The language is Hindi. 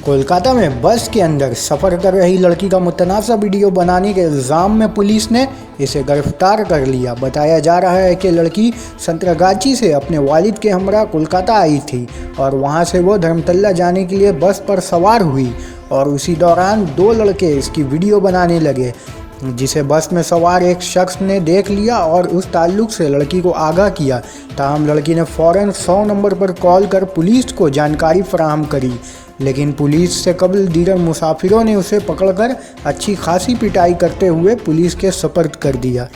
कोलकाता में बस के अंदर सफ़र कर रही लड़की का मुतनाज़ा वीडियो बनाने के इल्ज़ाम में पुलिस ने इसे गिरफ्तार कर लिया। बताया जा रहा है कि लड़की संतरागाची से अपने वालिद के हमरा कोलकाता आई थी और वहां से वो धर्मतल्ला जाने के लिए बस पर सवार हुई और उसी दौरान दो लड़के इसकी वीडियो बनाने लगे, जिसे बस में सवार एक शख्स ने देख लिया और उस ताल्लुक़ से लड़की को आगाह किया। ताहम लड़की ने फ़ौरन 100 नंबर पर कॉल कर पुलिस को जानकारी फराहम करी, लेकिन पुलिस से कबल दीगर मुसाफिरों ने उसे पकड़कर अच्छी खासी पिटाई करते हुए पुलिस के सुपर्द कर दिया।